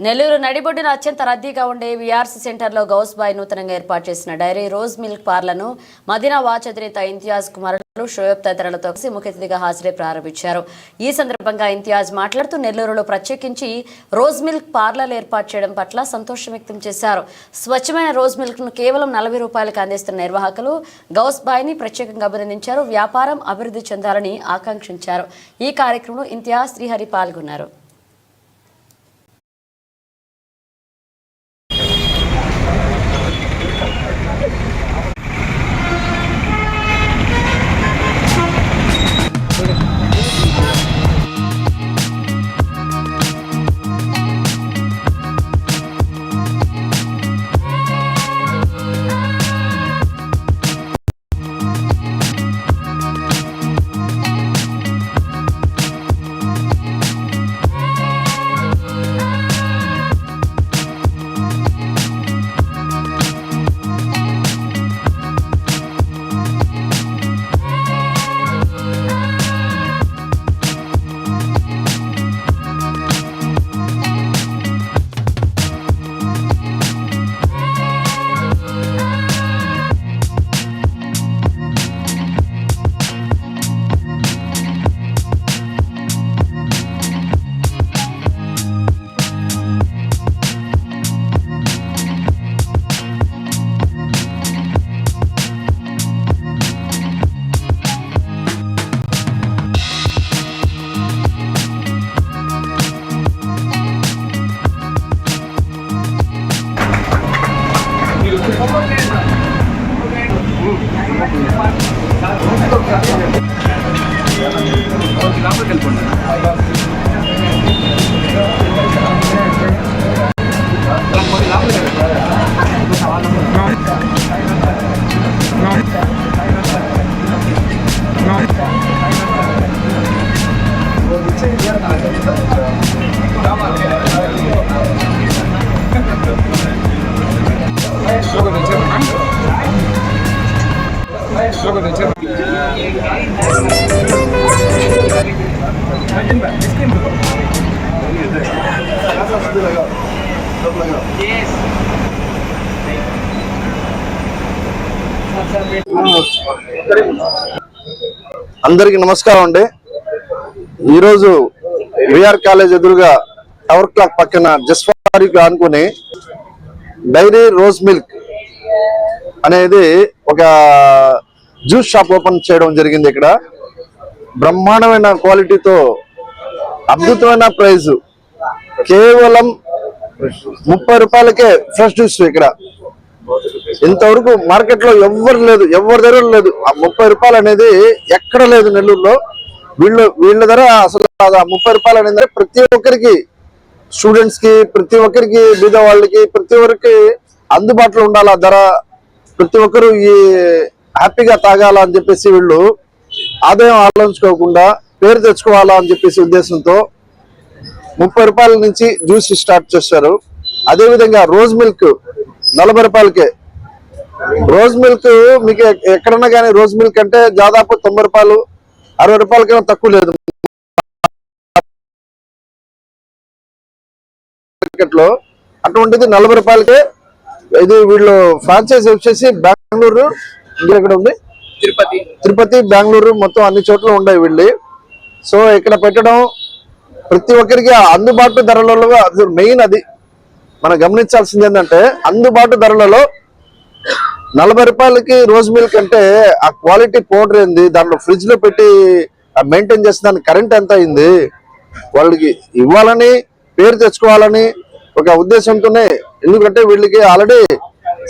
నెల్లూరు నడిబొడ్డున అత్యంత రద్దీగా ఉండే వీఆర్సీ సెంటర్లో గౌస్ బాయ్ నూతనంగా ఏర్పాటు చేసిన డైరీ రోజ్ మిల్క్ పార్లను మదీనా వాచ్ అధినేత ఇంతియాజ్ కుమారులు షోయబ్ తదితరులతో కలిసి ముఖ్య అతిథిగా హాజరై ప్రారంభించారు. ఈ సందర్భంగా ఇంతియాజ్ మాట్లాడుతూ నెల్లూరులో ప్రత్యేకించి రోజ్ మిల్క్ పార్లర్లు ఏర్పాటు చేయడం పట్ల సంతోషం వ్యక్తం చేశారు. స్వచ్ఛమైన రోజ్ మిల్క్ ను కేవలం 40 రూపాయలకు అందిస్తున్న నిర్వాహకులు గౌస్ బాయ్ ని ప్రత్యేకంగా అభినందించారు. వ్యాపారం అభివృద్ధి చెందాలని ఆకాంక్షించారు. ఈ కార్యక్రమంలో ఇంతియాజ్, శ్రీహరి పాల్గొన్నారు. అందరికి నమస్కారం అండి. ఈరోజు విఆర్ కాలేజ్ ఎదురుగా టవర్ క్లాక్ పక్కన జస్వారికి అనుకుని డైరీ రోజ్ మిల్క్ అనేది ఒక జ్యూస్ షాప్ ఓపెన్ చేయడం జరిగింది. ఇక్కడ బ్రహ్మాండమైన క్వాలిటీతో అద్భుతమైన ప్రైస్, కేవలం 30 రూపాయలకే ఫ్రెష్ జ్యూస్. ఇక్కడ ఇంతవరకు మార్కెట్ లో ఎవరి దగ్గర లేదు. ఆ 30 రూపాయలు అనేది ఎక్కడ లేదు నెల్లూరులో. వీళ్ళ ధర అసలు 30 రూపాయలు అనేది ప్రతి ఒక్కరికి, స్టూడెంట్స్ కి, ప్రతి ఒక్కరికి, బీద వాళ్ళకి, ప్రతి ఒక్కరికి అందుబాటులో ఉండాలి ఆ ధర. ప్రతి ఒక్కరు ఈ హ్యాపీగా తాగాల అని చెప్పేసి వీళ్ళు ఆదాయం ఆలోచించుకోకుండా పేరు తెచ్చుకోవాలా అని చెప్పేసి ఉద్దేశంతో 30 రూపాయల నుంచి జ్యూస్ స్టార్ట్ చేశారు. అదేవిధంగా రోజ్ మిల్క్ 40 రూపాయలకే. రోజ్ మిల్క్ మీకు ఎక్కడన్నా కానీ రోజ్ మిల్క్ అంటే దాదాపు 90 రూపాయలు, 60 రూపాయలకైనా తక్కువ లేదు మార్కెట్లో. అటువంటిది 40 రూపాయలకే. ఇది వీళ్ళు ఫ్రాంచైజీ వచ్చేసి బెంగళూరు, ఇక్కడ ఉంది తిరుపతి, బెంగళూరు, మొత్తం అన్ని చోట్ల ఉన్నాయి వీళ్ళు. సో ఇక్కడ పెట్టడం ప్రతి ఒక్కరికి అందుబాటు ధరలలో, అది మెయిన్. అది మనం గమనించాల్సింది ఏంటంటే అందుబాటు ధరలలో 40 రూపాయలకి రోజ్ మిల్క్ అంటే ఆ క్వాలిటీ పౌడర్ ఏంది, దాంట్లో ఫ్రిడ్జ్ లో పెట్టి మెయింటైన్ చేస్తే దానికి కరెంట్ ఎంత అయింది, వాళ్ళకి ఇవ్వాలని, పేరు తెచ్చుకోవాలని ఒక ఉద్దేశంతోనే. ఎందుకంటే వీళ్ళకి ఆల్రెడీ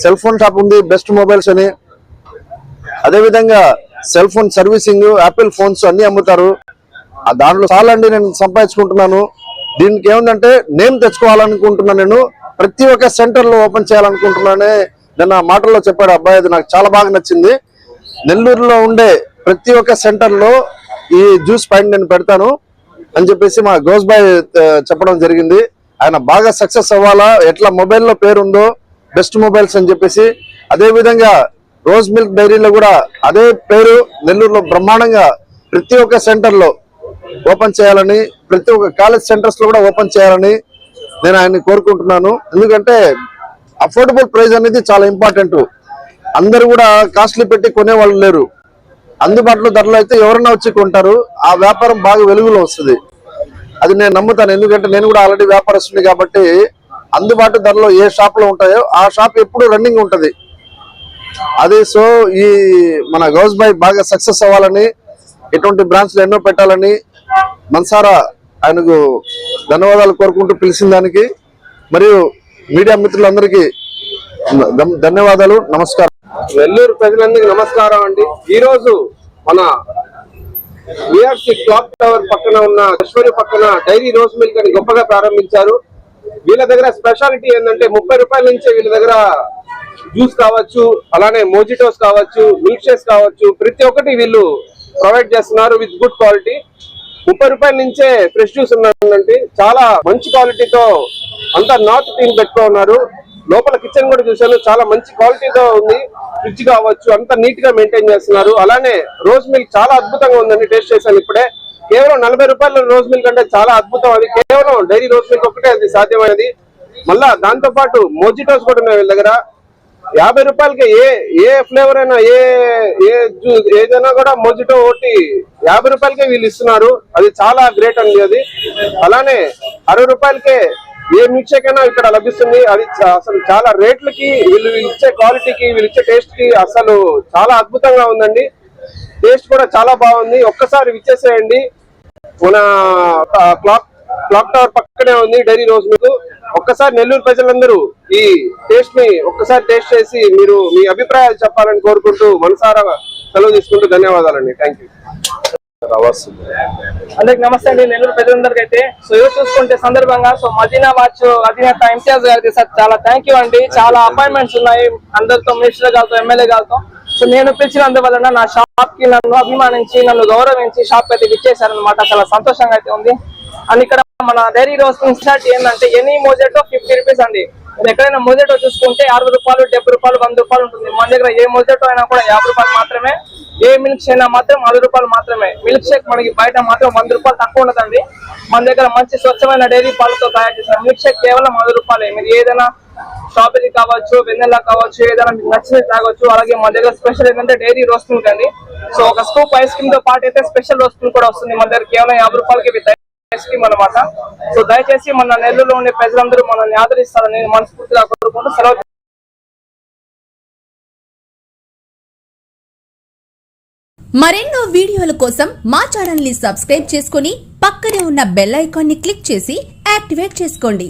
సెల్ ఫోన్ షాప్ ఉంది, బెస్ట్ మొబైల్స్ అని. అదేవిధంగా cell phone servicing, Apple phones అన్ని అమ్ముతారు. దాంట్లో చాలా అండి నేను సంపాదించుకుంటున్నాను. దీనికి ఏముందంటే నేమ్ తెచ్చుకోవాలనుకుంటున్నాను. నేను ప్రతి ఒక్క సెంటర్ లో ఓపెన్ చేయాలనుకుంటున్నానే నిన్న మాటల్లో చెప్పాడు అబ్బాయి. అది నాకు చాలా బాగా నచ్చింది. నెల్లూరులో ఉండే ప్రతి ఒక్క సెంటర్ లో ఈ జ్యూస్ పాయింట్ నేను పెడతాను అని చెప్పేసి మా గౌస్ బాయ్ చెప్పడం జరిగింది. ఆయన బాగా సక్సెస్ అవ్వాలా, ఎట్లా మొబైల్లో పేరుందో బెస్ట్ మొబైల్స్ అని చెప్పేసి. అదే విధంగా రోజ్ మిల్క్ డైరీలో కూడా అదే పేరు నెల్లూరులో బ్రహ్మాండంగా ప్రతి ఒక్క సెంటర్ లో ఓపెన్ చేయాలని, ప్రతి ఒక్క కాలేజ్ సెంటర్స్ లో కూడా ఓపెన్ చేయాలని నేను ఆయన్ని కోరుకుంటున్నాను. ఎందుకంటే అఫోర్డబుల్ ప్రైస్ అనేది చాలా ఇంపార్టెంట్. అందరూ కూడా కాస్ట్లీ పెట్టి కొనేవాళ్ళు లేరు. అందుబాటులో ధరలో అయితే ఎవరన్నా వచ్చి కొంటారు. ఆ వ్యాపారం బాగా వెలుగులో వస్తుంది. అది నేను నమ్ముతాను. ఎందుకంటే నేను కూడా ఆల్రెడీ వ్యాపారస్తుని కాబట్టి అందుబాటు ధరలో ఏ షాప్ లో ఉంటాయో ఆ షాప్ ఎప్పుడు రన్నింగ్ ఉంటది. అది సో ఈ మన గౌస్ భాయ్ బాగా సక్సెస్ అవ్వాలని, ఇటువంటి బ్రాంచ్లు ఎన్నో పెట్టాలని మనసారా ఆయనకు ధన్యవాదాలు కోరుకుంటూ పిలిచిన దానికి, మరియు మీడియా మిత్రులందరికీ ధన్యవాదాలు. నమస్కారం. నెల్లూరు ప్రజలందరికీ నమస్కారం అండి. ఈ రోజు మన విఆర్సి క్లాక్ టవర్ పక్కన ఉన్న అశ్వరి పక్కన డైరీ రోజ్ మిల్క్ అని గొప్పగా ప్రారంభించారు. వీళ్ళ దగ్గర స్పెషాలిటీ ఏంటంటే 30 రూపాయల నుంచే వీళ్ళ దగ్గర జ్యూస్ కావచ్చు, అలానే మోజిటోస్ కావచ్చు, మిల్క్ షేక్స్ కావచ్చు, ప్రతి ఒక్కటి వీళ్ళు ప్రొవైడ్ చేస్తున్నారు విత్ గుడ్ క్వాలిటీ. 30 రూపాయల నుంచే ఫ్రెష్ జ్యూస్ ఉన్నదండి. చాలా మంచి క్వాలిటీతో అంతా నార్త్ టీమ్ పెట్టుకున్నారు. లోపల కిచెన్ కూడా చూశాను, చాలా మంచి క్వాలిటీతో ఉంది. ఫ్రిడ్జ్ కావచ్చు అంతా నీట్ గా మెయింటైన్ చేస్తున్నారు. అలానే రోజ్ మిల్క్ చాలా అద్భుతంగా ఉందండి. టేస్ట్ చేశాను ఇప్పుడే. కేవలం 40 రూపాయల రోజ్ మిల్క్ అంటే చాలా అద్భుతం. అది కేవలం డైరీ రోజ్ మిల్క్ ఒకటే అది సాధ్యమైనది. మళ్ళా దాంతో పాటు మోజిటోస్ కూడా ఉన్నాయి వీళ్ళ దగ్గర. 50 రూపాయలకి ఏ ఫ్లేవర్ అయినా ఏదైనా కూడా మోజిటో ఒకటి 50 రూపాయలకే వీళ్ళు ఇస్తున్నారు. అది చాలా గ్రేట్ అండి అది. అలానే 60 రూపాయలకే ఏ మిల్క్ షేక్ అయినా ఇక్కడ లభిస్తుంది. అది అసలు చాలా రేట్లకి వీళ్ళు ఇచ్చే క్వాలిటీకి, వీళ్ళు ఇచ్చే టేస్ట్ కి అసలు చాలా అద్భుతంగా ఉందండి. టేస్ట్ కూడా చాలా బాగుంది. ఒక్కసారి విచ్చేసేయండి. మన క్లాక్ టవర్ పక్కనే ఉంది డైరీ రోజ్ మిల్క్. ఒక్కసారి నెల్లూరు ప్రజలందరూ ఈ టేస్ట్ ని ఒక్కసారి టేస్ట్ చేసి మీరు మీ అభిప్రాయాలు చెప్పాలని కోరుకుంటూ మనసారా సెలవు తీసుకుంటూ ధన్యవాదాలండి. Thank you. అందరికి నమస్తే అండి. నెల్లూరు ప్రజలందరికీ అయితే సో ఈరోజు చూసుకుంటే సందర్భంగా సో మదీనా వాచ్ అధినేత ఇంతియాజ్ గారికి సార్ చాలా థ్యాంక్ యూ అండి. చాలా అపాయింట్మెంట్స్ ఉన్నాయి అందరితో, మినిస్టర్ గారితో, ఎమ్మెల్యే గారితో. సో నేను పిలిచినందువలన నా షాప్ కి నన్ను అభిమానించి, నన్ను గౌరవించి షాప్ అయితే ఇచ్చేసారనమాట. చాలా సంతోషంగా అయితే ఉంది. అండ్ ఇక్కడ మన డైరీ రోజ్ స్పెషాలిటీ ఏంటంటే ఎనీ మోజెటో 50 రూపీస్ అండి. మీరు ఎక్కడైనా మోజెటో చూసుకుంటే 60 రూపాయలు, 70 రూపాయలు, 100 రూపాయలు ఉంటుంది. మన దగ్గర ఏ మోజెటో అయినా కూడా 50 రూపాయలు మాత్రమే. ఏ మిల్క్ షేక్ అయినా మాత్రం 60 రూపాయలు మాత్రమే. మిల్క్ షేక్ మనకి బయట మాత్రం 100 రూపాయలు తక్కువ ఉండదండి. మన దగ్గర మంచి స్వచ్ఛమైన డైరీ పాలతో తయారు చేసిన మిల్క్ షేక్ కేవలం 60 రూపాయలే. మీరు ఏదైనా స్ట్రాబెరీ కావచ్చు, వెన్నెలా కావచ్చు, ఏదైనా మీకు నచ్చినది తాగొచ్చు. అలాగే మన దగ్గర స్పెషల్ ఏంటంటే డైరీ రోస్ట్ మిల్క్ అండి. సో ఒక స్కూప్ ఐస్ క్రీమ్ తో పాటు అయితే స్పెషల్ రోస్ట్ మిల్క్ కూడా వస్తుంది. మన దగ్గర కేవలం 50 రూపాయలకి ఐస్ క్రీమ్ అనమాట. సో దయచేసి మన నెల్లూరులో ఉండే ప్రజలందరూ మనల్ని ఆదరిస్తారని నేను మనస్ఫూర్తిగా కోరుకుంటూ సెలవు. మరెన్నో వీడియోల కోసం మా ఛానల్ ని సబ్స్క్రైబ్ చేసుకుని పక్కనే ఉన్న బెల్ ఐకాన్ ని క్లిక్ చేసి యాక్టివేట్ చేసుకోండి.